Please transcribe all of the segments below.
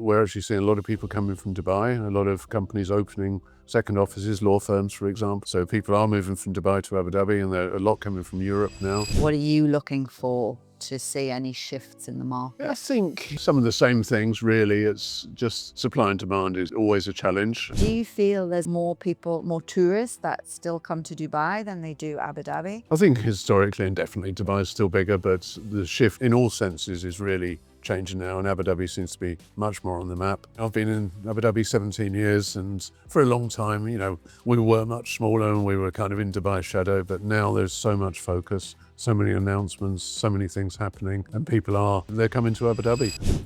we're actually seeing a lot of people coming from Dubai, a lot of companies opening second offices, law firms, for example. So people are moving from Dubai to Abu Dhabi, and there are a lot coming from Europe now. What are you looking for to see any shifts in the market? I think some of the same things, really. It's just supply and demand is always a challenge. Do you feel there's more people, more tourists that still come to Dubai than they do Abu Dhabi? I think historically and definitely Dubai is still bigger, but the shift in all senses is really changing now, and Abu Dhabi seems to be much more on the map. I've been in Abu Dhabi 17 years, and for a long time, you know, we were much smaller and we were kind of in Dubai's shadow, but now there's so much focus, so many announcements, so many things happening, and they're coming to Abu Dhabi.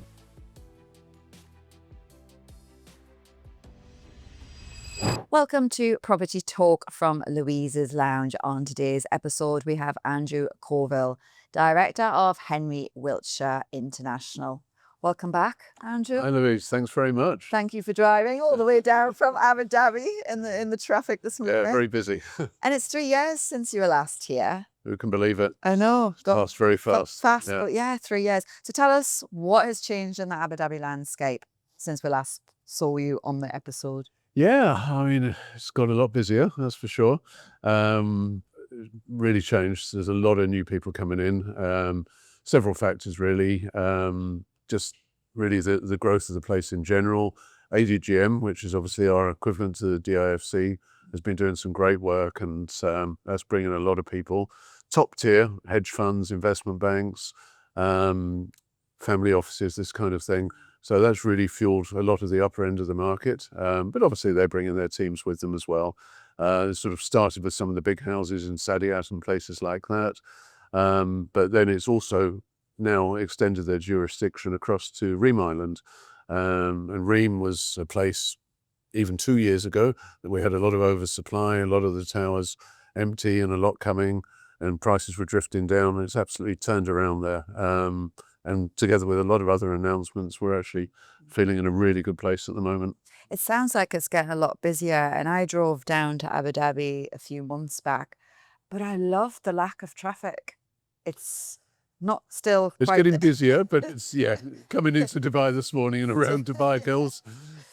Welcome to Property Talk from Louise's Lounge. On today's episode, we have Andrew Covill, Director of Henry Wiltshire International. Welcome back, Andrew. Hi, Louise. Thanks very much. Thank you for driving all the way down from Abu Dhabi in the traffic this morning. Yeah, very busy. And it's 3 years since you were last here. Who can believe it? I know. Passed very fast. But yeah, 3 years. So tell us what has changed in the Abu Dhabi landscape since we last saw you on the episode. Yeah, I mean, it's got a lot busier, that's for sure. Really changed. There's a lot of new people coming in. Several factors, really. Just really the growth of the place in general. ADGM, which is obviously our equivalent to the DIFC, has been doing some great work, and that's bringing a lot of people. Top tier, hedge funds, investment banks, family offices, this kind of thing. So that's really fueled a lot of the upper end of the market. But obviously they're bringing their teams with them as well. It sort of started with some of the big houses in Saadiyat and places like that. But then it's also now extended their jurisdiction across to Reem Island. And Reem was a place even 2 years ago that we had a lot of oversupply, a lot of the towers empty and a lot coming, and prices were drifting down. It's absolutely turned around there. And together with a lot of other announcements, we're actually feeling in a really good place at the moment. It sounds like it's getting a lot busier, and I drove down to Abu Dhabi a few months back, but I love the lack of traffic. It's not still It's quite getting busier, but it's, coming into Dubai this morning and around Dubai Hills,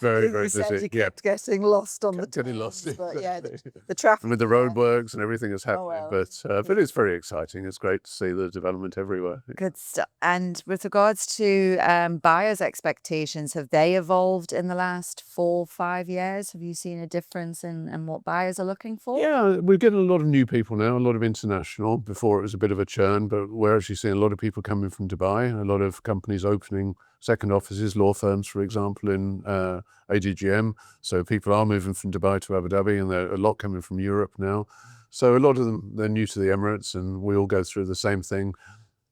very, very busy. You kept getting lost on the Getting lost, but yeah, exactly. the traffic. And with the roadworks and everything that's happening, well. but it's very exciting. It's great to see the development everywhere. Good stuff. And with regards to buyers' expectations, have they evolved in the last 4 or 5 years? Have you seen a difference in what buyers are looking for? Yeah, we're getting a lot of new people now, a lot of international. Before it was a bit of a churn, but we're actually seeing a lot of people coming from Dubai, a lot of companies opening second offices, law firms, for example, in ADGM. So people are moving from Dubai to Abu Dhabi, and there are a lot coming from Europe now. So a lot of them, they're new to the Emirates, and we all go through the same thing,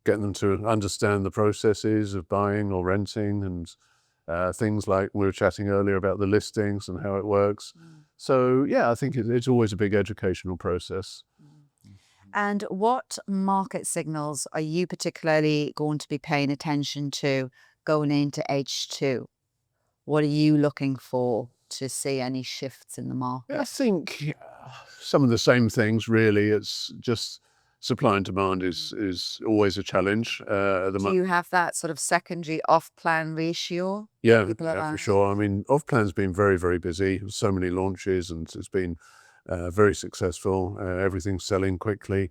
getting them to understand the processes of buying or renting, and things like we were chatting earlier about the listings and how it works. So yeah, I think it's always a big educational process. And what market signals are you particularly going to be paying attention to going into H2? What are you looking for to see any shifts in the market? I think some of the same things, really. It's just supply and demand is always a challenge at the moment. Do you have that sort of secondary off-plan ratio? Yeah, People are for sure. I mean, off-plan's been very, very busy. So many launches, and it's been very successful. Everything's selling quickly.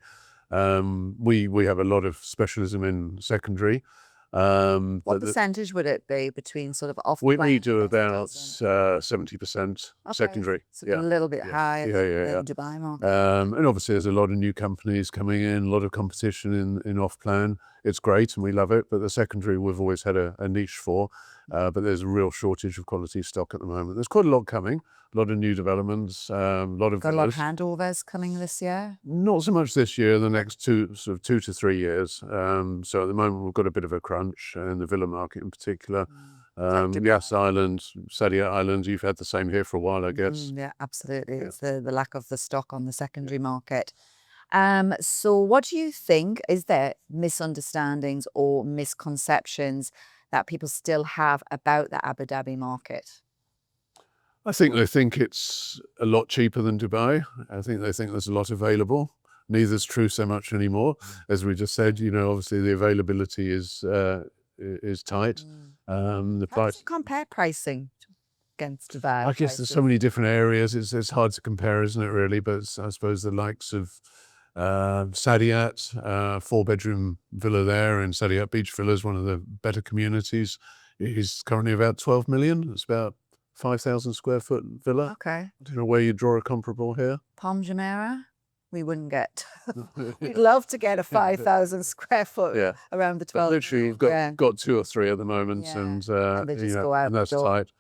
We have a lot of specialism in secondary. What percentage would it be between sort of off-plan? We do about 70% secondary. So a little bit higher than Dubai market. And obviously there's a lot of new companies coming in, a lot of competition in off-plan. It's great and we love it, but the secondary we've always had a niche for. But there's a real shortage of quality stock at the moment. There's quite a lot coming, a lot of new developments, a lot of handovers coming this year? Not so much this year, the next 2 to 3 years. So at the moment we've got a bit of a crunch in the villa market in particular. Yas Island, Saadiyat Island, you've had the same here for a while, I guess. Yeah, absolutely. It's the lack of the stock on the secondary market. So what do you think, is there misunderstandings or misconceptions that people still have about the Abu Dhabi market? I think they think it's a lot cheaper than Dubai. I think they think there's a lot available. Neither's true so much anymore. As we just said, you know, obviously the availability is is tight. The How does price. it compare pricing against Dubai I guess there's so prices? many different areas. It's hard to compare, isn't it? Really, but I suppose the likes of Saadiyat, 4-bedroom villa there in Saadiyat Beach Villas, one of the better communities, is currently about 12 million. It's about 5,000 square foot villa. Okay. I don't know where you draw a comparable here. Palm Jumeirah, we wouldn't get. We'd love to get a 5,000 square foot Yeah. around the But 12. literally, you've Yeah. got 2 or 3 at the moment, Yeah. and they just go out and the that's door. tight.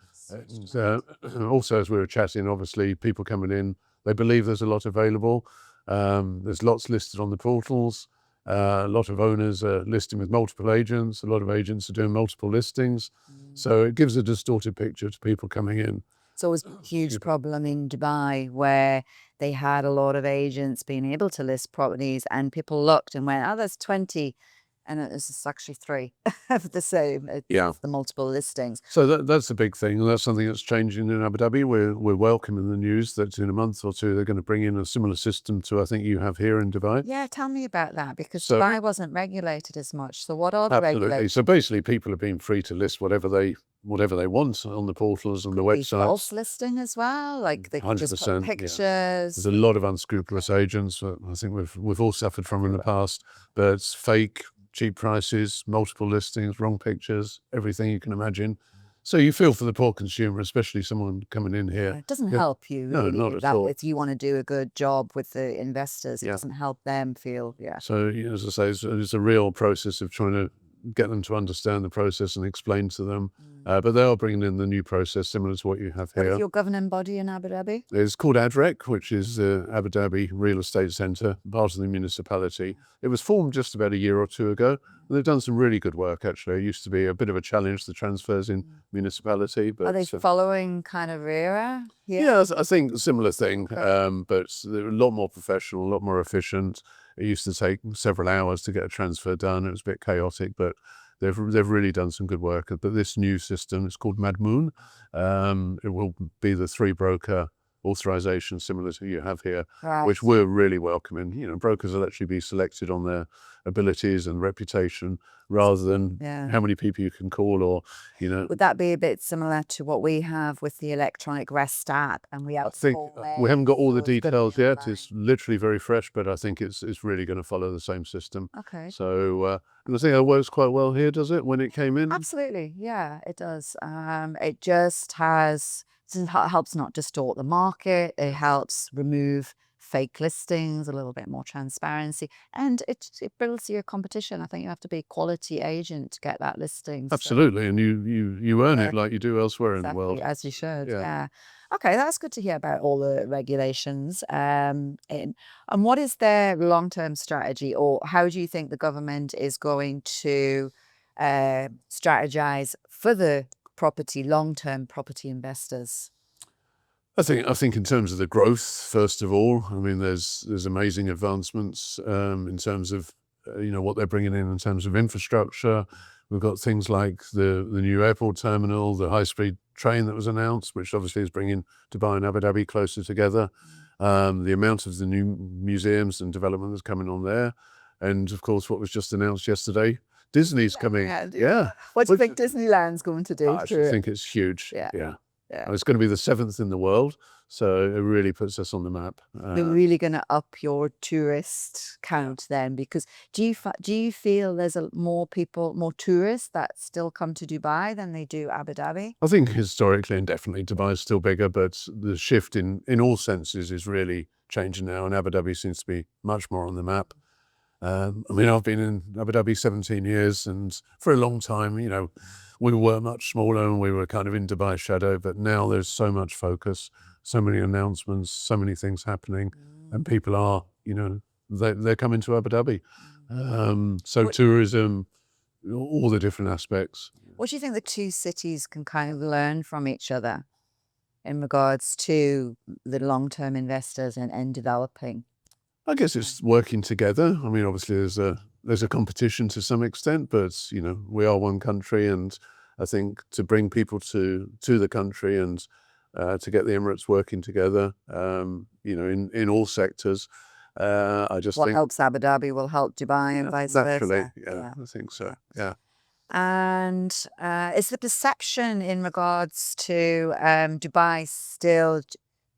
And also, as we were chatting, obviously, people coming in, they believe there's a lot available. There's lots listed on the portals. A lot of owners are listing with multiple agents. A lot of agents are doing multiple listings. So it gives a distorted picture to people coming in. It's always a huge problem in Dubai where they had a lot of agents being able to list properties, and people looked and went, oh, there's 20. And it's actually 3 of the same. It's Yeah. the multiple listings. So that's a big thing, and that's something that's changing in Abu Dhabi. We're welcoming the news that in a month or 2 they're going to bring in a similar system to I think you have here in Dubai. Yeah, tell me about that, because So- Dubai wasn't regulated as much. So what are the Absolutely. regulations? So basically, people are being free to list whatever they want on the portals and the Be websites. false listing as well, like they can just 100%, put yeah. pictures. There's a lot of unscrupulous agents that I think we've all suffered from in the past. But it's fake, cheap prices, multiple listings, wrong pictures, everything you can imagine. So you feel for the poor consumer, especially someone coming in here. It doesn't Yeah. help you. No, really, not at that all. If you want to do a good job with the investors, it Yeah. doesn't help them feel, yeah. So as I say, it's a real process of trying to get them to understand the process and explain to them. But they are bringing in the new process similar to what you have What is here. your governing body in Abu Dhabi? It's called ADREC, which is the Abu Dhabi Real Estate Centre, part of the municipality. It was formed just about a year or 2 ago. And they've done some really good work, actually. It used to be a bit of a challenge, the transfers in municipality. But Are they following kind of RERA? yeah, I think a similar thing, but they're a lot more professional, a lot more efficient. It used to take several hours to get a transfer done. It was a bit chaotic, but they've really done some good work. But this new system, it's called Madmoon. It will be the 3 broker authorization similar to you have here, Right. which we're really welcoming. You know, brokers will actually be selected on their abilities and reputation rather than Yeah. how many people you can call or, you know. Would that be a bit similar to what we have with the electronic rest app? And we have I think we haven't got all the details yet. It's literally very fresh, but I think it's really going to follow the same system. Okay. So, and I think it works quite well here, does it, when it came in? Absolutely. Yeah, it does. It just helps not distort the market. It helps remove fake listings, a little bit more transparency, and it builds your competition. I think you have to be a quality agent to get that listing. So- Absolutely, and you earn it like you do elsewhere in the Exactly, world. as you should. Yeah. Yeah. Okay, that's good to hear about all the regulations. And what is their long-term strategy, or how do you think the government is going to strategize for the long-term property investors? I think in terms of the growth, first of all, I mean, there's amazing advancements in terms of what they're bringing in terms of infrastructure. We've got things like the new airport terminal, the high-speed train that was announced, which obviously is bringing Dubai and Abu Dhabi closer together. The amount of the new museums and development that's coming on there, and of course, what was just announced yesterday, Disney's coming. Yeah. What do you think Disneyland's going to do? I actually think it's huge. Yeah. Yeah. Yeah. And it's going to be the 7th in the world, so it really puts us on the map. We're really going to up your tourist count then, because do you feel there's more tourists that still come to Dubai than they do Abu Dhabi? I think historically and definitely Dubai is still bigger, but the shift in all senses is really changing now, and Abu Dhabi seems to be much more on the map. I mean, I've been in Abu Dhabi 17 years, and for a long time, we were much smaller and we were kind of in Dubai's shadow, but now there's so much focus, so many announcements, so many things happening, and people are, they're coming to Abu Dhabi. So tourism, all the different aspects. What do you think the two cities can kind of learn from each other in regards to the long-term investors and developing? I guess it's working together. I mean, obviously there's a competition to some extent, but we are one country, and I think to bring people to the country and to get the Emirates working together, in all sectors, I just What think helps Abu Dhabi will help Dubai and vice naturally, versa. yeah, I think so. Yeah. And is the perception in regards to Dubai still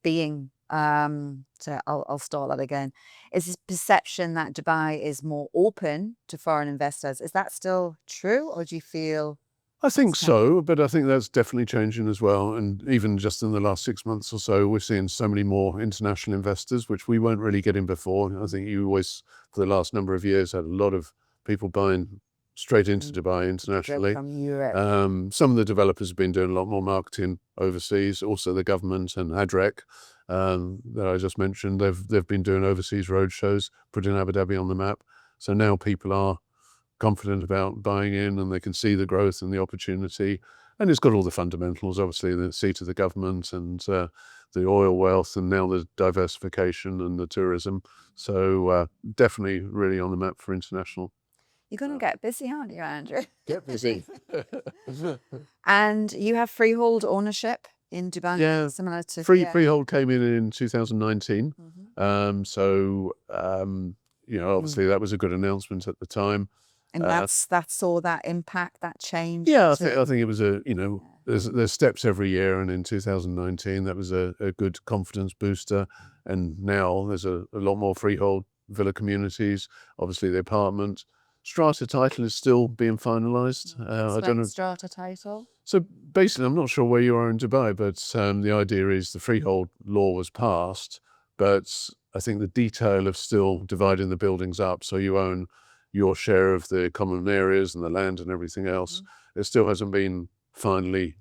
being, so I'll start that again. Is this perception that Dubai is more open to foreign investors? Is that still true, or do you feel? I think so, but I think that's definitely changing as well. And even just in the last 6 months or so, we're seeing so many more international investors, which we weren't really getting before. I think you always, for the last number of years, had a lot of people buying straight into Dubai internationally. From Europe. Some of the developers have been doing a lot more marketing overseas. Also, the government and ADREC that I just mentioned, they've been doing overseas roadshows, putting Abu Dhabi on the map. So now people are confident about buying in, and they can see the growth and the opportunity. And it's got all the fundamentals, obviously, the seat of the government and the oil wealth, and now the diversification and the tourism. So definitely really on the map for international. You're going to get busy, aren't you, Andrew? Get busy. And you have freehold ownership in Dubai? Yeah. Similar to Freehold came in 2019. Obviously that was a good announcement at the time. And that saw that impact, that change. Yeah, I think it was there's steps every year, and in 2019 that was a good confidence booster. And now there's a lot more freehold villa communities. Obviously, the apartment strata title is still being finalised. I don't know. Strata title. So basically, I'm not sure where you are in Dubai, but the idea is the freehold law was passed, but I think the detail of still dividing the buildings up, so you own your share of the common areas and the land and everything else, it still hasn't been finally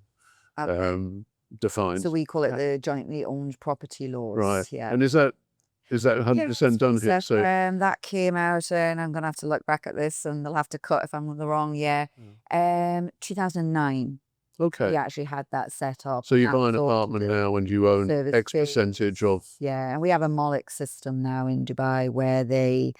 defined. So we call it the jointly owned property laws. Right. Yeah. And is that 100% done here? So that came out, and I'm going to have to look back at this, and they'll have to cut if I'm on the wrong year. 2009. Okay. We actually had that set up. So you buy an apartment now and you own X percentage of. Yeah, and we have a MOLIC system now in Dubai where the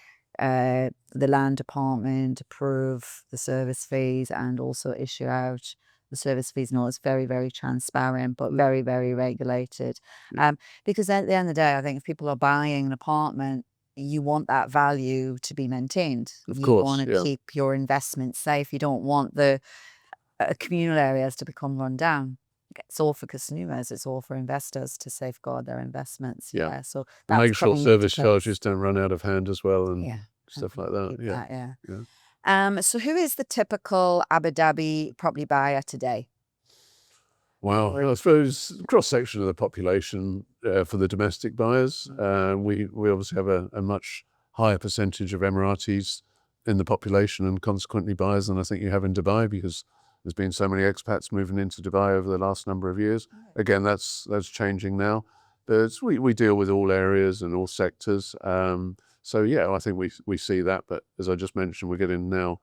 land department approve the service fees and also issue out the service fees. No, it's very, very transparent, but very, very regulated. Because at the end of the day, I think if people are buying an apartment, you want that value to be maintained. Of you course, want to keep your investment safe. You don't want the communal areas to become run down. It's all for consumers. It's all for investors to safeguard their investments. Yeah. So that's make sure service charges don't run out of hand as well, and stuff like that. Yeah. So who is the typical Abu Dhabi property buyer today? Well, I suppose cross section of the population for the domestic buyers. We obviously have a much higher percentage of Emiratis in the population, and consequently buyers, than I think you have in Dubai, because there's been so many expats moving into Dubai over the last number of years. Again, that's changing now. But we deal with all areas and all sectors. So yeah, I think we see that. But as I just mentioned, we're getting now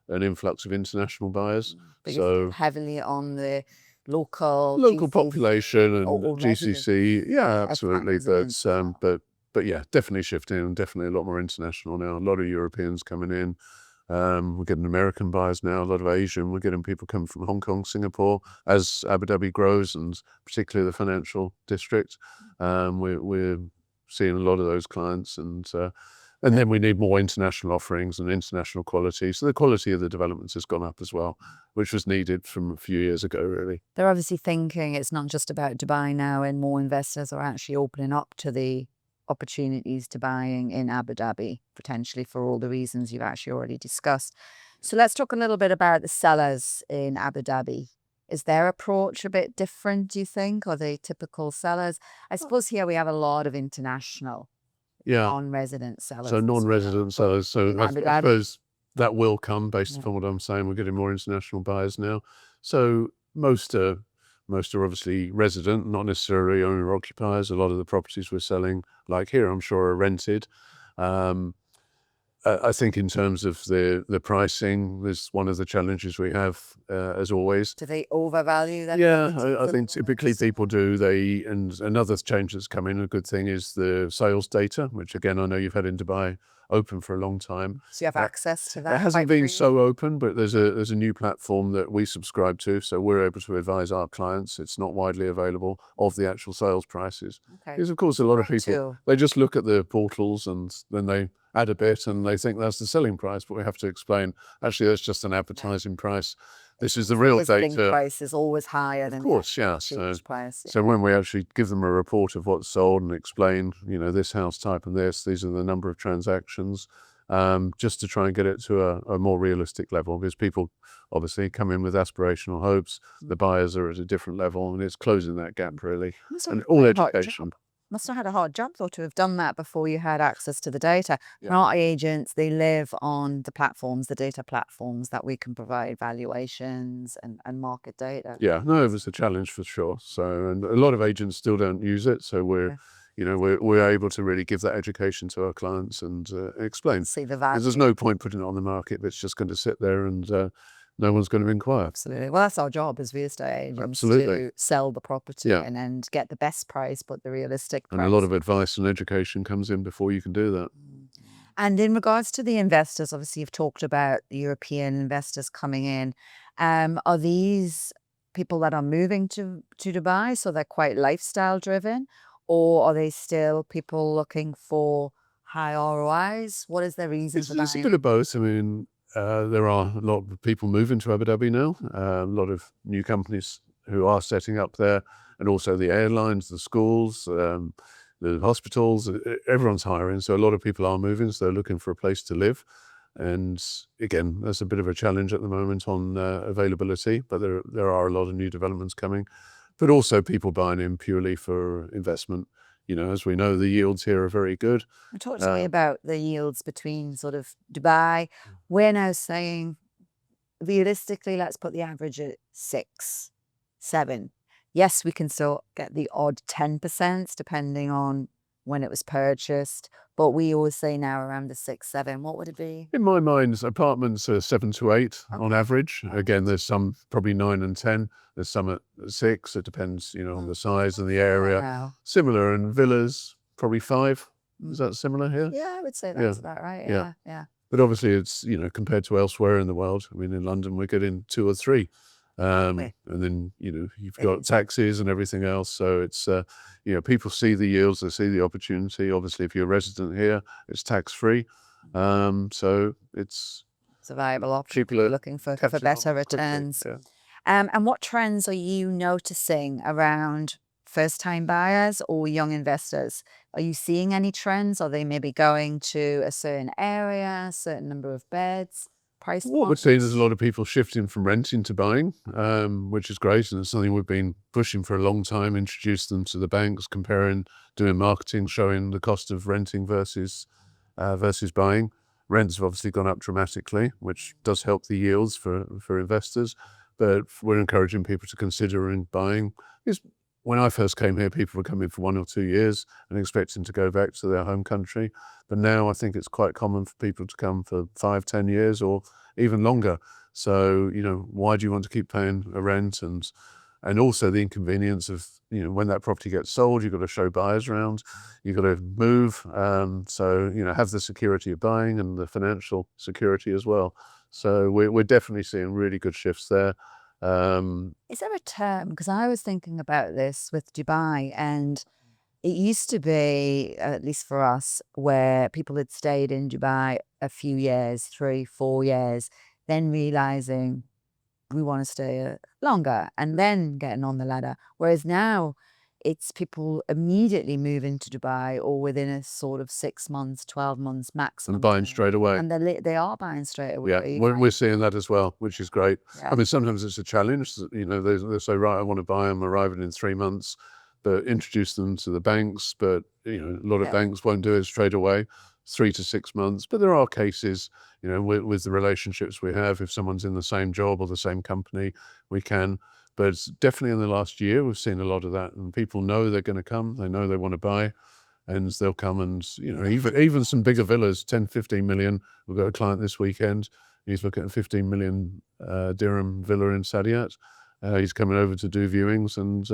an influx of international buyers. So heavily on the local population and GCC. Yeah, absolutely. But yeah, definitely shifting, and definitely a lot more international now. A lot of Europeans coming in. We're getting American buyers now, a lot of Asian. We're getting people coming from Hong Kong, Singapore. As Abu Dhabi grows, and particularly the financial district, we're seeing a lot of those clients. And then we need more international offerings and international quality. So the quality of the developments has gone up as well, which was needed from a few years ago, really. They're obviously thinking it's not just about Dubai now, and more investors are actually opening up to the opportunities to buying in Abu Dhabi, potentially for all the reasons you've actually already discussed. So let's talk a little bit about the sellers in Abu Dhabi. Is their approach a bit different, do you think? Are they typical sellers? I suppose here we have a lot of international non-resident sellers. So non-resident sellers. So I suppose that will come based upon what I'm saying. We're getting more international buyers now. So most are obviously resident, not necessarily owner occupiers. A lot of the properties we're selling, like here, I'm sure, are rented. I think in terms of the pricing, there's one of the challenges we have, as always. Do they overvalue that? Yeah, I think typically people do. And another change that's come in, a good thing, is the sales data, which again, I know you've had in Dubai open for a long time. So you have access to that? It hasn't been so open, but there's a new platform that we subscribe to, so we're able to advise our clients. It's not widely available, of the actual sales prices. Because of course a lot of people, they just look at the portals and then they add a bit and they think that's the selling price, but we have to explain, actually, that's just an advertising price. This is the real Listing data. price is always higher than Of course, the yeah. achieved price. So when we actually give them a report of what's sold and explain, this house type and these are the number of transactions, just to try and get it to a more realistic level, because people obviously come in with aspirational hopes. The buyers are at a different level, and it's closing that gap really. And all education. Must have had a hard job though to have done that before you had access to the data. Yeah. Our agents, they live on the platforms, the data platforms that we can provide valuations and market data. Yeah, no, it was a challenge for sure. So, and a lot of agents still don't use it. So we're able to really give that education to our clients and explain. See the Because value. there's no point putting it on the market if it's just going to sit there and no one's going to inquire. Absolutely. Well, that's our job as real estate agents. Absolutely. To sell the property Yeah. and get the best price, but the realistic price. And a lot of advice and education comes in before you can do that. And in regards to the investors, obviously you've talked about the European investors coming in. Are these people that are moving to Dubai, so they're quite lifestyle driven, or are they still people looking for high ROIs? What is their reason for It's a buying? bit of both. I mean, there are a lot of people moving to Abu Dhabi now, a lot of new companies who are setting up there, and also the airlines, the schools, the hospitals, everyone's hiring. So a lot of people are moving, so they're looking for a place to live. And again, that's a bit of a challenge at the moment on availability, but there are a lot of new developments coming. But also people buying in purely for investment. As we know, the yields here are very good. Talk to me about the yields between sort of Dubai. We're now saying, realistically, let's put the average at 6, 7. Yes, we can still get the odd 10% depending on when it was purchased, but we always say now around the 6, 7. What would it be? In my mind, apartments are 7 to 8 on average. Again, there's some probably 9 and 10. There's some at 6. It depends, on the size and the area. Wow. Similar, and villas probably 5. Is that similar here? Yeah, I would say that's about right. Yeah. Yeah. But obviously, it's compared to elsewhere in the world. I mean, in London, we're getting 2 or 3. And then you've got taxes and everything else. So it's people see the yields, they see the opportunity. Obviously, if you're a resident here, it's tax free. So it's a viable option. People are Looking for better returns. Yeah. And what trends are you noticing around first-time buyers or young investors? Are you seeing any trends? Are they maybe going to a certain area, a certain number of beds, price What we're points? seeing is a lot of people shifting from renting to buying, which is great, and it's something we've been pushing for a long time. Introduce them to the banks, comparing, doing marketing, showing the cost of renting versus buying. Rents have obviously gone up dramatically, which does help the yields for investors. But we're encouraging people to consider in buying. Because when I first came here, people were coming for 1 or 2 years and expecting to go back to their home country. But now I think it's quite common for people to come for 5, 10 years or even longer. So, why do you want to keep paying a rent? And also the inconvenience of, when that property gets sold, you've got to show buyers around, you've got to move. So, have the security of buying and the financial security as well. So we're definitely seeing really good shifts there. Is there a term? Because I was thinking about this with Dubai, and it used to be, at least for us, where people had stayed in Dubai a few years, 3, 4 years, then realizing we want to stay longer and then getting on the ladder. Whereas now it's people immediately moving to Dubai or within a sort of 6 months, 12 months maximum. And buying straight away. And they are buying straight away. Yeah, we're seeing that as well, which is great. Yeah. I mean, sometimes it's a challenge. They say, right, I want to buy them, arriving in 3 months, but introduce them to the banks. But, a lot of banks won't do it straight away, 3 to 6 months. But there are cases, with the relationships we have, if someone's in the same job or the same company, we can. But it's definitely in the last year, we've seen a lot of that. And people know they're going to come. They know they want to buy. And they'll come and, even some bigger villas, 10, 15 million. We've got a client this weekend. He's looking at a 15 million dirham villa in Saadiyat. He's coming over to do viewings and,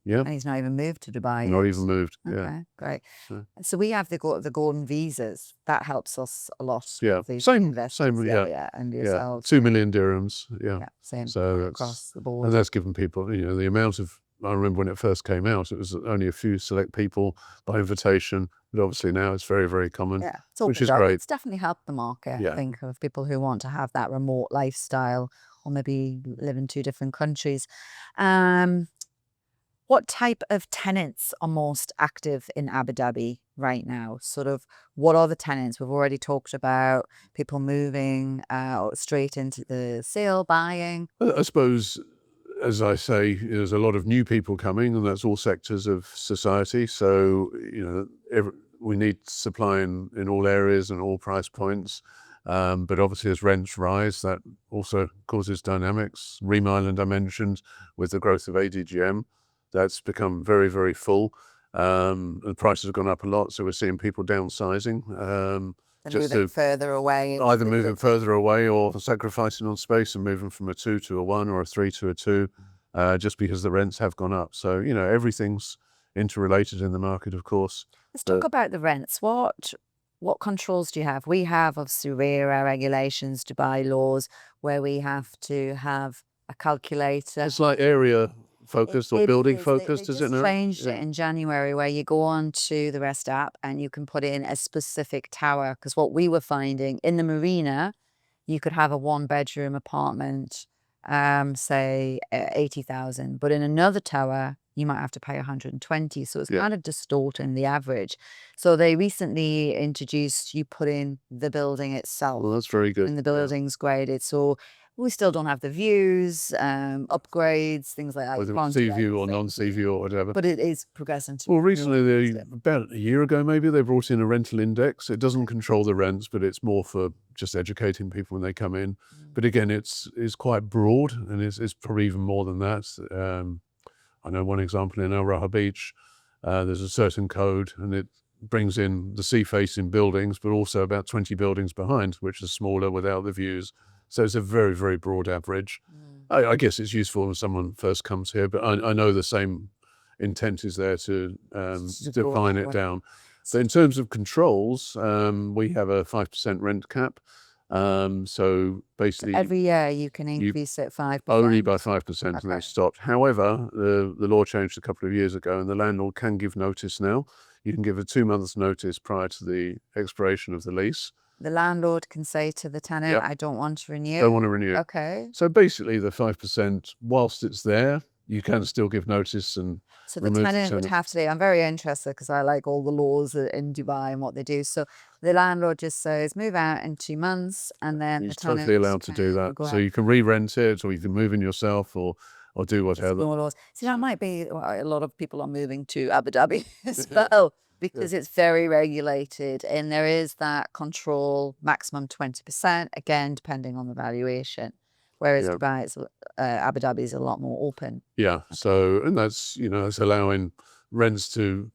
And he's not even moved to Dubai not yet. even moved. Okay, Yeah. great. So- So we have the golden visas. That helps us a lot. Yeah. with these Same, investors. yeah. And Yeah. yourselves. 2 million dirhams. Yeah. Yeah, same So across the and board. that's given people, the amount of I remember when it first came out, it was only a few select people by invitation, but obviously now it's very, very common, Yeah, which is great. It's definitely helped the market, I Yeah. think, of people who want to have that remote lifestyle or maybe live in 2 different countries. What type of tenants are most active in Abu Dhabi right now? Sort of, what are the tenants? We've already talked about people moving straight into the sale, buying. I suppose, as I say, there's a lot of new people coming, and that's all sectors of society. So, we need supply in all areas and all price points. But obviously, as rents rise, that also causes dynamics. Reem Island, I mentioned, with the growth of ADGM, that's become very, very full. The prices have gone up a lot, so we're seeing people downsizing. And Just moving to further away. either moving further away or sacrificing on space and moving from a 2 to a 1 or a 3 to a 2, just because the rents have gone up. So, everything's interrelated in the market, of course. Let's talk about the rents. What controls do you have? We have obviously RERA regulations, Dubai laws, where we have to have a calculator. It's like area focused or It building is. focused, They is it just now? changed Yeah. it in January, where you go on to the Rest app and you can put in a specific tower. Because what we were finding in the marina, you could have a 1-bedroom apartment, say 80,000, but in another tower, you might have to pay 120. So it's Yeah. kind of distorting the average. So they recently introduced, you put in the building itself. Well, that's very good. And the Yeah. building's graded. So we still don't have the views, upgrades, things like that. You Whether can't it's do sea view or everything. non-sea view or whatever. But it is progressing to Well, more recently, realistic. about a year ago, maybe, they brought in a rental index. It doesn't control the rents, but it's more for just educating people when they come in. But again, it's quite broad, and it's probably even more than that. I know one example in Al Raha Beach, there's a certain code, and it brings in the sea-facing buildings, but also about 20 buildings behind, which are smaller without the views. So it's a very, very broad average. I guess it's useful when someone first comes here, but I know the same intent is there to define it down. So in terms of controls, we have a 5% rent cap. So basically, Every year you can increase it 5%. only by 5%, and Okay. they stopped. However, the law changed a couple of years ago, and the landlord can give notice now. You can give a 2 months notice prior to the expiration of the lease. The landlord can say to the tenant, Yep. I don't want to renew. Don't want to renew. Okay. So basically, the 5%, whilst it's there, you can still give notice and So the remove tenant would have to, I'm very interested because I like all the laws in Dubai and what they do. So the landlord just says, move out in 2 months, and then He's the tenant totally allowed to do can that. go So out. you can re-rent it, or you can move in yourself, or do There's whatever. no laws. See, that might be why a lot of people are moving to Abu Dhabi as well, because it's very regulated and there is that control, maximum 20%, again, depending on the valuation. Whereas Yeah. Dubai, Abu Dhabi is a lot more open. Yeah. So, and that's, it's allowing rents to,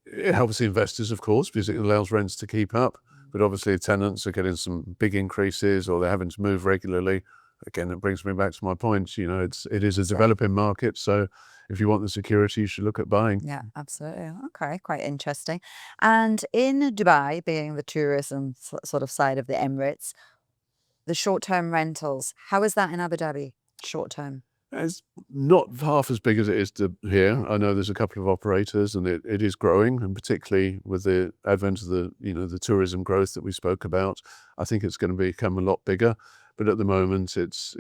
it helps the investors, of course, because it allows rents to keep up. But obviously, tenants are getting some big increases, or they're having to move regularly. Again, it brings me back to my point. It is a developing market. So if you want the security, you should look at buying. Yeah, absolutely. Okay, quite interesting. And in Dubai, being the tourism sort of side of the Emirates, the short-term rentals, how is that in Abu Dhabi, short-term? It's not half as big as it is here. I know there's a couple of operators, and it is growing, and particularly with the advent of the tourism growth that we spoke about, I think it's going to become a lot bigger. But at the moment, it's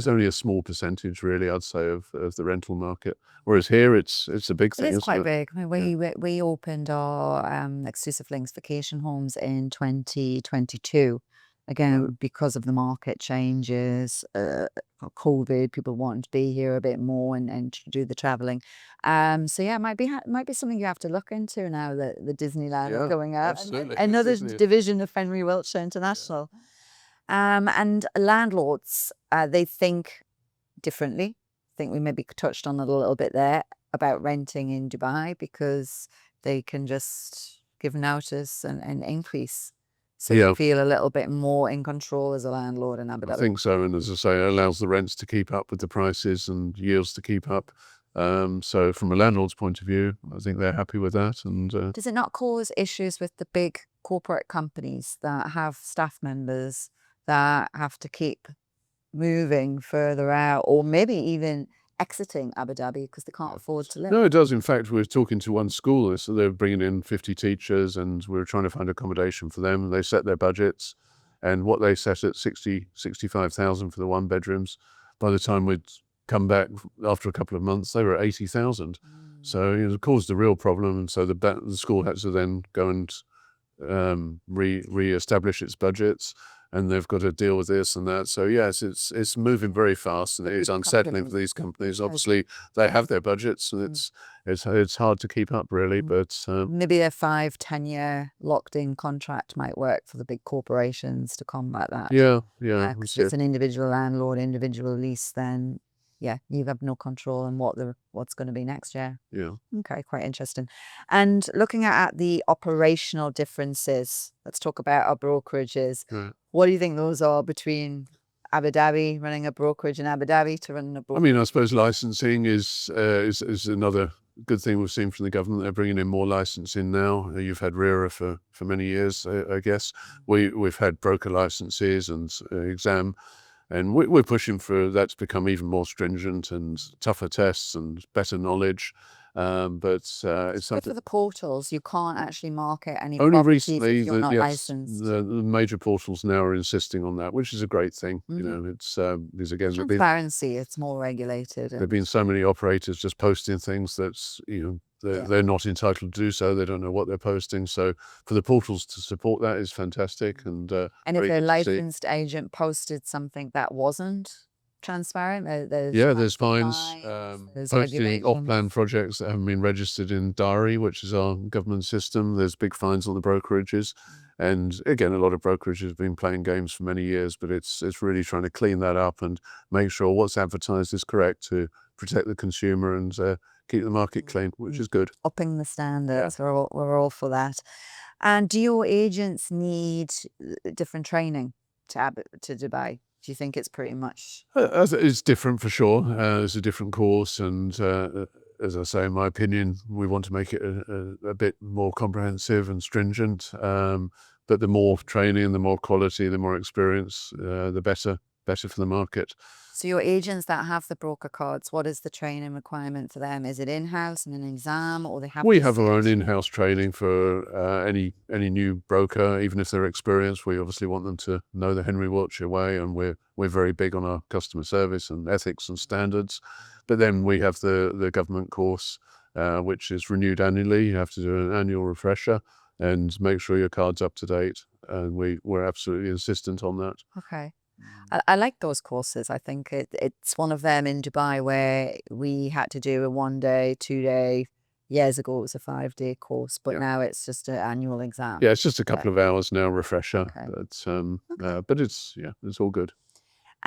only a small percentage, really, I'd say, of the rental market. Whereas here, it's a big thing. It is isn't quite it? big. I mean, we opened our exclusive links vacation homes in 2022. Again, because of the market changes, COVID, people wanting to be here a bit more and to do the traveling. So yeah, it might be something you have to look into now that the Disneyland is Yeah, going out. absolutely. Another Disney- division of Henry Wiltshire International. And landlords, they think differently. I think we maybe touched on it a little bit there about renting in Dubai because they can just give notice and increase. So Yeah. you feel a little bit more in control as a landlord in Abu I Dhabi. think so. And as I say, it allows the rents to keep up with the prices and yields to keep up. So from a landlord's point of view, I think they're happy with that. And Does it not cause issues with the big corporate companies that have staff members that have to keep moving further out, or maybe even exiting Abu Dhabi because they can't afford to live. No, it does. In fact, we were talking to one school, so they're bringing in 50 teachers, and we were trying to find accommodation for them. They set their budgets, and what they set at 65,000 for the one bedrooms, by the time we'd come back after a couple of months, they were at 80,000. So it caused a real problem, and so the school had to then go and re-establish its budgets, and they've got to deal with this and that. So yes, it's moving very fast, and it is unsettling for these companies. Obviously, they have their budgets, and it's hard to keep up really. But maybe a 5-10 year locked-in contract might work for the big corporations to combat that. yeah. If it's an individual landlord, individual lease, then yeah, you have no control on what's going to be next year. Yeah. Okay, quite interesting. And looking at the operational differences, let's talk about our brokerages. Right. What do you think those are between Abu Dhabi, running a brokerage in Abu Dhabi, to running a brokerage? I suppose licensing is another good thing we've seen from the government. They're bringing in more licensing now. You've had RERA for many years, I guess. We've had broker licenses and exam. And we're pushing for that to become even more stringent and tougher tests and better knowledge. But it's something. For the portals, you can't actually market any Only properties recently, if you're not licensed. the major portals now are insisting on that, which is a great thing. It's because again, Transparency, it's more regulated. there've been so many operators just posting things that's they're not entitled to do so. They don't know what they're posting. So for the portals to support that is fantastic. And if a licensed agent posted something that wasn't transparent, there's fines. There's Posting off-plan projects that haven't been registered in Diary, which is our government system. There's big fines on the brokerages. And again, a lot of brokerages have been playing games for many years, but it's really trying to clean that up and make sure what's advertised is correct to protect the consumer and keep the market clean, which is good. Upping the standards, we're all for that. And do your agents need different training to Dubai? Do you think it's pretty much? It's different for sure. It's a different course, and as I say, in my opinion, we want to make it a bit more comprehensive and stringent. But the more training, the more quality, the more experience, the better for the market. So your agents that have the broker cards, what is the training requirement for them? Is it in-house and an exam, or they have? We have our own in-house training for any new broker, even if they're experienced. We obviously want them to know the Henry Wiltshire way, and we're very big on our customer service and ethics and standards. But then we have the government course, which is renewed annually. You have to do an annual refresher and make sure your card's up to date. And we're absolutely insistent on that. Okay. I like those courses. I think it's one of them in Dubai where we had to do a 1 day, 2 day. Years ago, it was a 5-day course, but now it's just an annual exam. Yeah, it's just a couple of hours now, refresher. Okay. But it's all good.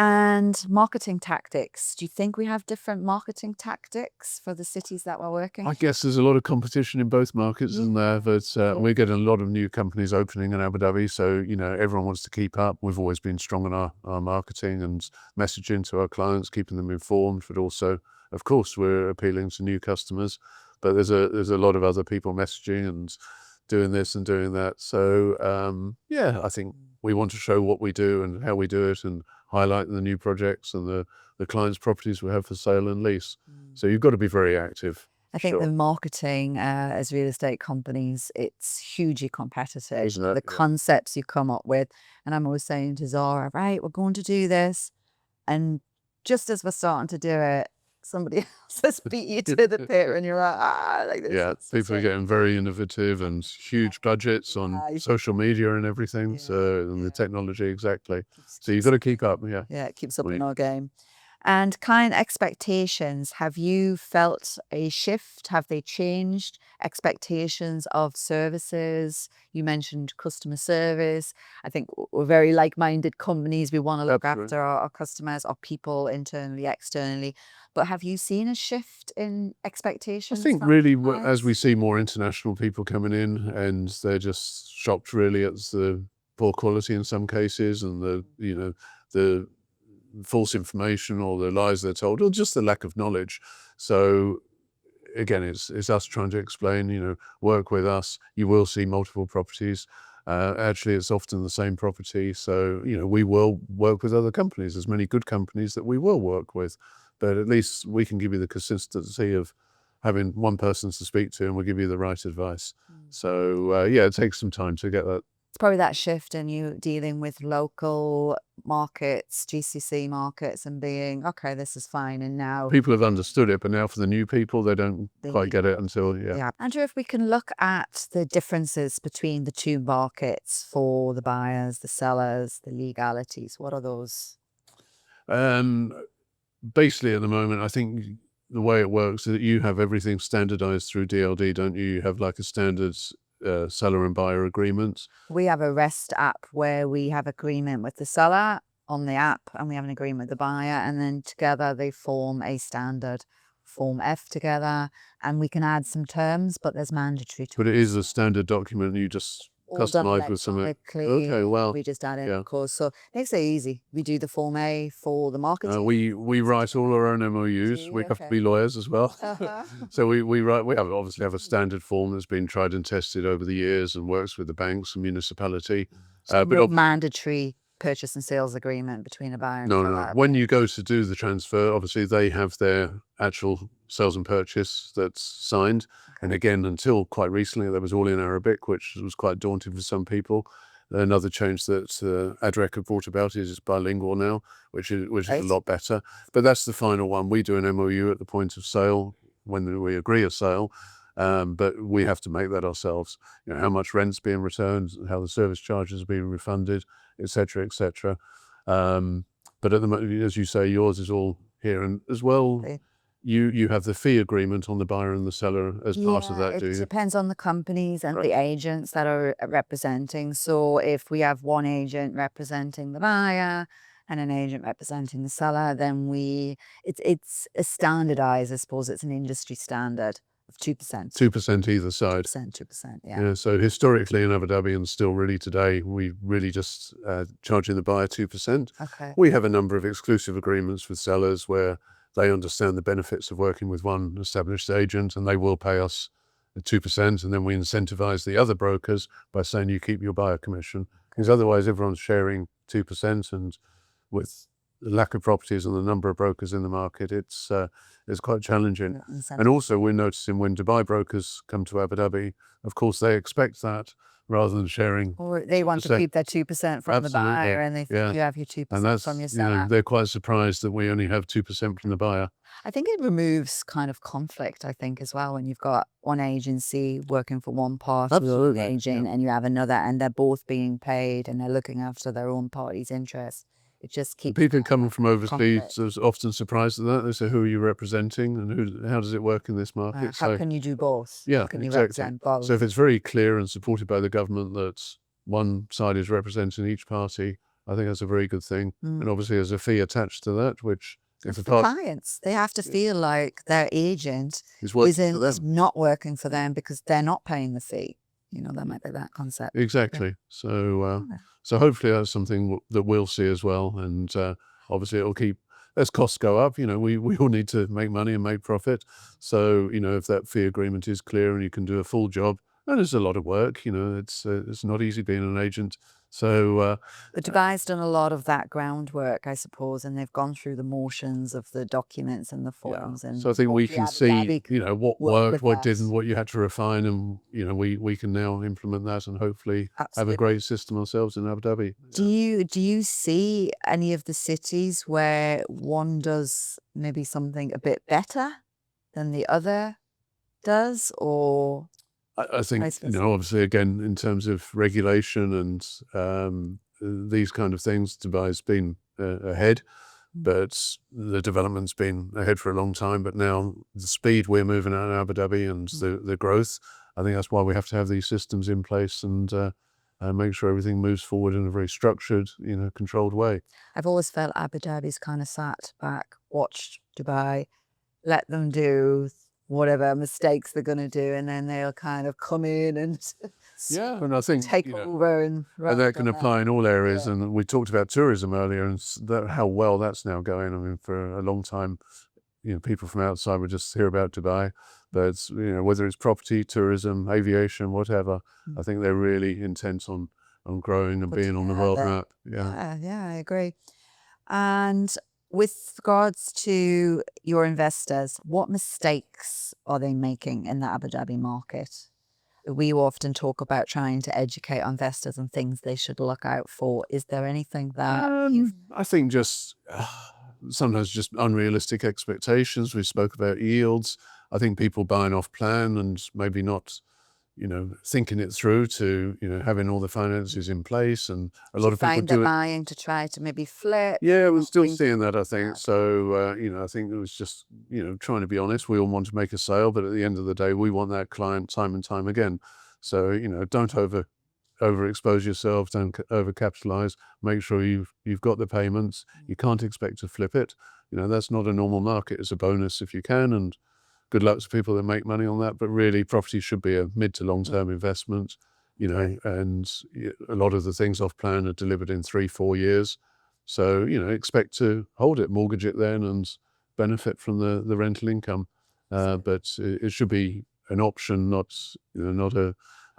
And marketing tactics. Do you think we have different marketing tactics for the cities that we're working? I guess there's a lot of competition in both markets, isn't there? But we're getting a lot of new companies opening in Abu Dhabi. So, everyone wants to keep up. We've always been strong in our marketing and messaging to our clients, keeping them informed. But also, of course, we're appealing to new customers. But there's a lot of other people messaging and doing this and doing that. So, I think we want to show what we do and how we do it, and highlight the new projects and the clients' properties we have for sale and lease. So you've got to be very active. I think the marketing as real estate companies, it's hugely competitive. Isn't it? The concepts you come up with. And I'm always saying to Zara, right, we're going to do this. And just as we're starting to do it, somebody else has beat you to the pit, and you're like this. Yeah, people are getting very innovative and huge budgets on social media and everything. And the technology, exactly. So you've got to keep up. Yeah, it keeps up in our game. And client expectations, have you felt a shift? Have they changed? Expectations of services? You mentioned customer service. I think we're very like-minded companies. We want to look after our customers, our people, internally, externally. But have you seen a shift in expectations? I think really as we see more international people coming in, and they're just shocked really at the poor quality in some cases, and the false information or the lies they're told, or just the lack of knowledge. So again, it's us trying to explain, work with us. You will see multiple properties. Actually, it's often the same property. So, we will work with other companies. There's many good companies that we will work with. but at least we can give you the consistency of having one person to speak to, and we'll give you the right advice. So yeah, it takes some time to get that. It's probably that shift in you dealing with local markets, GCC markets, and being, okay, this is fine. And now People have understood it, but now for the new people, they don't quite get it until, yeah. Andrew, if we can look at the differences between the two markets for the buyers, the sellers, the legalities, what are those? Basically, at the moment, I think the way it works is that you have everything standardized through DLD, don't you? You have like a standard seller and buyer agreement. We have a REST app where we have agreement with the seller on the app, and we have an agreement with the buyer, and then together they form a standard Form F together, and we can add some terms, but there's mandatory terms. But it is a standard document. You just All done customize with something. electronically. Okay, well, We just add in, yeah. of course. So it makes it easy. We do the Form A for the marketing. We write all our own MOUs. We have to be lawyers as well. So we obviously have a standard form that's been tried and tested over the years and works with the banks and municipality. But mandatory purchase and sales agreement between a buyer and no, seller. no. When you go to do the transfer, obviously they have their actual sales and purchase that's signed. And again, until quite recently, that was all in Arabic, which was quite daunting for some people. Another change that ADREC have brought about is it's bilingual now, which is a lot better. But that's the final one. We do an MOU at the point of sale when we agree a sale, but we have to make that ourselves. You know, how much rent's being returned, how the service charges are being refunded, etc., etc. But at the moment, as you say, yours is all here, and as well. Okay. You have the fee agreement on the buyer and the seller as part of that, do you? It depends on the companies and the agents that are representing. So if we have one agent representing the buyer and an agent representing the seller, then it's a standardized, I suppose it's an industry standard of 2%. 2% either side. 2%, Yeah. So historically in Abu Dhabi, and still really today, we really just charging the buyer 2%. Okay. We have a number of exclusive agreements with sellers where they understand the benefits of working with one established agent, and they will pay us 2%, and then we incentivize the other brokers by saying you keep your buyer commission, because otherwise everyone's sharing 2%, and with the lack of properties and the number of brokers in the market, it's quite challenging. And also we're noticing when Dubai brokers come to Abu Dhabi, of course they expect that rather than sharing. Or they want to keep their 2% from the buyer, and they think you have your 2% from your seller. They're quite surprised that we only have 2% from the buyer. I think it removes kind of conflict, I think, as well, when you've got one agency working for one part of the agent and you have another, and they're both being paid and they're looking after their own party's interests. It just keeps people coming from overseas are often surprised at that. They say, "Who are you representing, and how does it work in this market?" How can you do both? Yeah, how can you exactly. represent both? So if it's very clear and supported by the government that one side is representing each party, I think that's a very good thing. And obviously, there's a fee attached to that, which if the clients, they have to feel like their agent is not working for them because they're not paying the fee. You know, that might be that concept. Exactly. So, so hopefully that's something that we'll see as well. And obviously it'll keep, as costs go up, you know, we all need to make money and make profit. So, you know, if that fee agreement is clear and you can do a full job, and it's a lot of work, you know, it's not easy being an agent. So but Dubai's done a lot of that groundwork, I suppose, and they've gone through the motions of the documents and the forms. And so I think we can see, you know, what worked, what didn't, what you had to refine, and you know, we can now implement that and hopefully have a great system ourselves in Abu Dhabi. Do you see any of the cities where one does maybe something a bit better than the other does, or? I think, you know, obviously, again, in terms of regulation and these kind of things, Dubai's been ahead, but the development's been ahead for a long time. But now the speed we're moving at in Abu Dhabi and the growth, I think that's why we have to have these systems in place and make sure everything moves forward in a very structured, you know, controlled way. I've always felt Abu Dhabi's kind of sat back, watched Dubai, let them do whatever mistakes they're going to do, and then they'll kind of come in and and I think take over and that can apply in all areas. And we talked about tourism earlier and how well that's now going. I mean, for a long time, you know, people from outside would just hear about Dubai, but it's, you know, whether it's property, tourism, aviation, whatever, I think they're really intent on growing and being on the world map. Yeah, I agree. And With regards to your investors, what mistakes are they making in the Abu Dhabi market? We often talk about trying to educate investors on things they should look out for. Is there anything that you've... I think just sometimes just unrealistic expectations. We spoke about yields. I think people buying off plan and maybe not, thinking it through to, having all the finances in place. And a lot of people find do they're it. buying to try to maybe flip? Yeah, we're still bring- seeing that, I think. So, I think it was just, trying to be honest. We all want to make a sale, but at the end of the day, we want that client time and time again. So, don't overexpose yourself, don't overcapitalize. Make sure you've got the payments. You can't expect to flip it. That's not a normal market. It's a bonus if you can, and good luck to people that make money on that. But really, property should be a mid to long term investment. And a lot of the things off plan are delivered in 3-4 years. So, expect to hold it, mortgage it then, and benefit from the rental income. But it should be an option, not a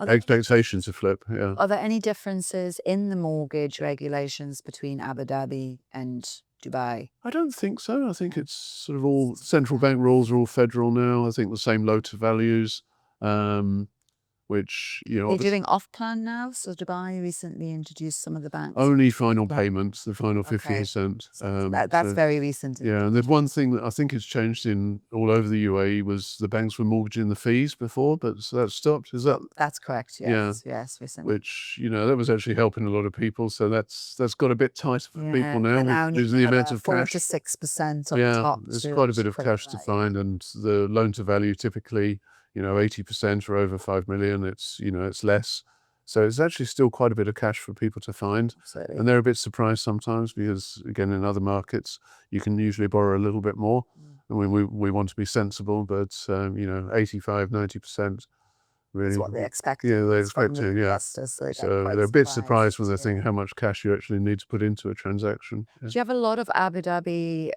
expectation to flip. Yeah. Are there any differences in the mortgage regulations between Abu Dhabi and Dubai? I don't think so. I think it's sort of all central bank rules are all federal now. I think the same loan to values, which, They're doing off plan now. So Dubai recently introduced some of the banks. only final payments, the final 50%. That's very recent. Yeah, and there's one thing that I think has changed in all over the UAE was the banks were mortgaging the fees before, but so that's stopped. Is that? That's correct. Yes. Yes. Recently. Which, that was actually helping a lot of people. So that's got a bit tighter for people now. There's the amount of 4 cash. to 6% on Yeah, top. there's quite a bit of cash to find, and the loan to value typically, 80% or over 5 million. It's it's less, so it's actually still quite a bit of cash for people to find. Absolutely. And they're a bit surprised sometimes because, again, in other markets you can usually borrow a little bit more. I mean, we want to be sensible, but 85-90% really That's what they expect. Yeah, they expect to. Yeah. Investors, so So they're a bit surprised when they think how much cash you actually need to put into a transaction. Yeah. Do you have a lot of Abu Dhabi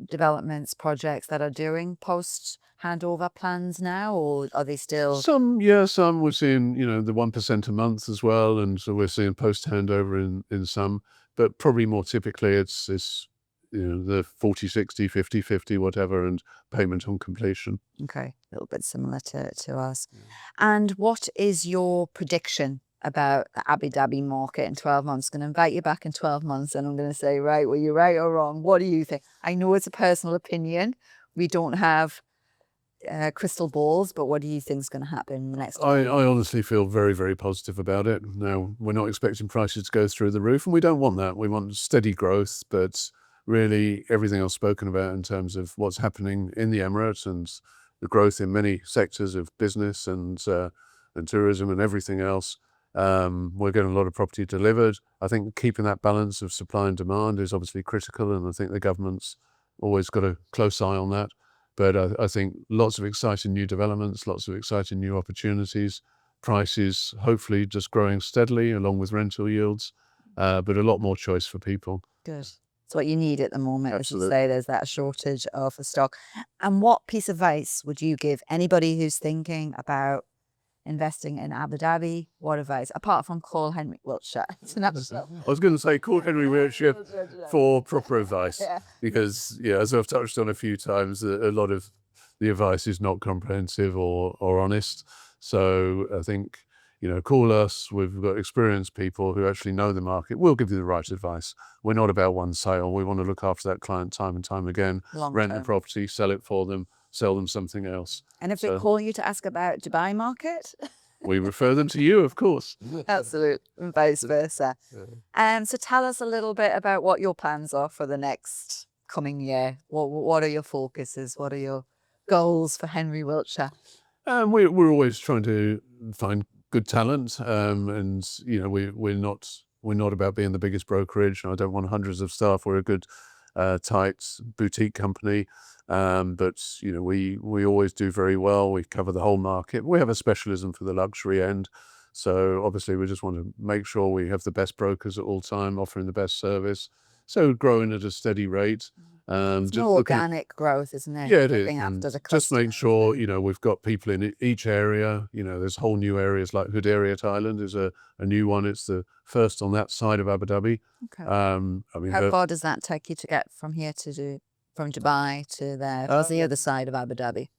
developments, projects that are doing post handover plans now, or are they still? Some we're seeing, the 1% a month as well, and so we're seeing post handover in some, but probably more typically it's the 40-60, 50-50, whatever, and payment on completion. Okay, a little bit similar to us. And what is your prediction about the Abu Dhabi market in 12 months? I'm going to invite you back in 12 months and I'm going to say, right, were you right or wrong? What do you think? I know it's a personal opinion. We don't have crystal balls, but what do you think is going to happen in the next? I honestly feel very, very positive about it. Now, we're not expecting prices to go through the roof, and we don't want that. We want steady growth, but really everything I've spoken about in terms of what's happening in the Emirates and the growth in many sectors of business and tourism and everything else. We're getting a lot of property delivered. I think keeping that balance of supply and demand is obviously critical, and I think the government's always got a close eye on that. But I think lots of exciting new developments, lots of exciting new opportunities, prices hopefully just growing steadily along with rental yields, but a lot more choice for people. Good. It's what you need at the moment. Absolutely. As you say, there's that shortage of the stock. And what piece of advice would you give anybody who's thinking about investing in Abu Dhabi? What advice, apart from call Henry Wiltshire International? I was going to say call Henry Wiltshire for proper advice, because as I've touched on a few times, a lot of the advice is not comprehensive or honest. So I think call us. We've got experienced people who actually know the market. We'll give you the right advice. We're not about one sale. We want to look after that client time and time again. Rent the property, sell it for them, sell them something else. And if they call you to ask about Dubai market, we refer them to you, of course. Absolutely, and vice versa. So tell us a little bit about what your plans are for the next coming year. What are your focuses? What are your goals for Henry Wiltshire? We're always trying to find good talent, and we're not about being the biggest brokerage. I don't want hundreds of staff. We're a good, tight boutique company. But we always do very well. We cover the whole market. We have a specialism for the luxury end. So obviously we just want to make sure we have the best brokers at all time, offering the best service. So growing at a steady rate. It's Just more looking at, organic growth, isn't it? yeah, it is. Looking And after the just make customers sure, and- we've got people in each area. There's whole new areas like Hudayrat Island is a new one. It's the first on that side of Abu Dhabi. Okay. I mean, How far does that take you to get from here from Dubai to there? What's the other side of Abu Dhabi?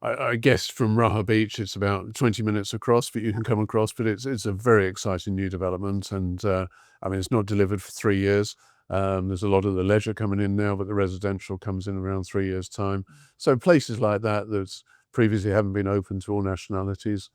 I guess from Raha Beach, it's about 20 minutes across, but you can come across. But it's a very exciting new development. And I mean, it's not delivered for 3 years. There's a lot of the leisure coming in now, but the residential comes in around 3 years' time. So places like that previously haven't been open to all nationalities,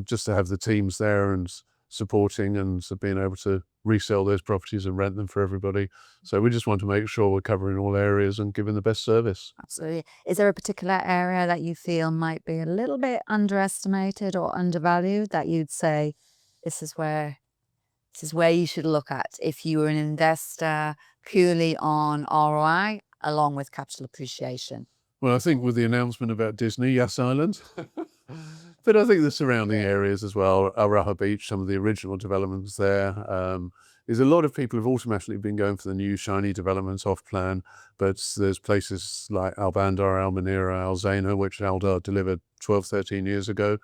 just to have the teams there and supporting and being able to resell those properties and rent them for everybody. So we just want to make sure we're covering all areas and giving the best service. Absolutely. Is there a particular area that you feel might be a little bit underestimated or undervalued that you'd say this is where you should look at if you were an investor purely on ROI along with capital appreciation? Well, I think with the announcement about Disney, Yas Island, but I think the surrounding areas as well, Raha Beach, some of the original developments there. There's a lot of people who've automatically been going for the new shiny developments off plan, but there's places like Al Bandar, Al Manira, Al Zaina, which Aldar delivered 12, 13 years ago.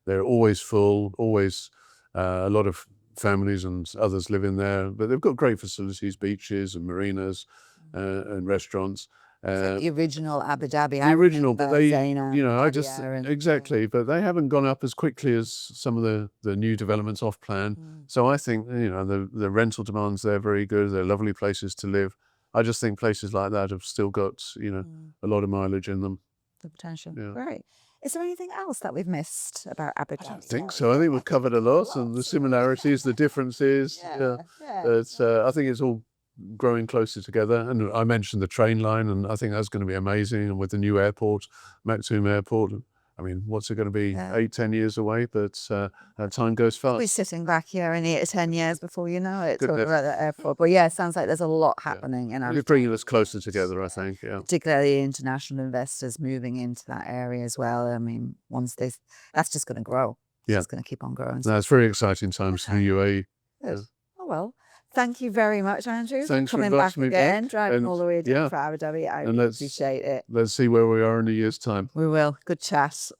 They're always full, always a lot of families and others live in there, but they've got great facilities, beaches and marinas and restaurants. The original Abu Dhabi. The original, but they, Zaina, exactly, but they haven't gone up as quickly as some of the new developments off plan. So I think, the rental demands there are very good. They're lovely places to live. I just think places like that have still got, a lot of mileage in them. The potential. Yeah. Great. Is there anything else that we've missed about Abu Dhabi? I don't think so. I think we've covered a lot, and the similarities, the differences. Yeah. I think it's all growing closer together. And I mentioned the train line, and I think that's going to be amazing. And with the new airport, Maktoum Airport, I mean, what's it going to be? 8, 10 years away, but time goes fast. We're sitting back here in 8 or 10 years before you know it, talking Goodness. about the airport. But yeah, it sounds like there's a lot happening in It's bringing us closer together, I think. Yeah. particularly international investors moving into that area as well. I mean, that's just going to grow. Yeah. It's going to keep on growing. No, it's very exciting times in the UAE. Good. Oh, well. Thank you very much, Andrew. Thanks for coming back inviting me again, back. driving And, all the way down yeah. for Abu Dhabi. I And really let's- appreciate it. Let's see where we are in a year's time. We will. Good chat.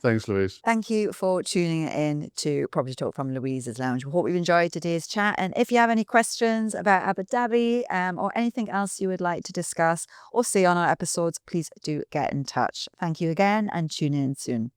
Thanks, Louise. Thank you for tuning in to Property Talk from Louise's Lounge. We hope you've enjoyed today's chat. And if you have any questions about Abu Dhabi or anything else you would like to discuss or see on our episodes, please do get in touch. Thank you again and tune in soon.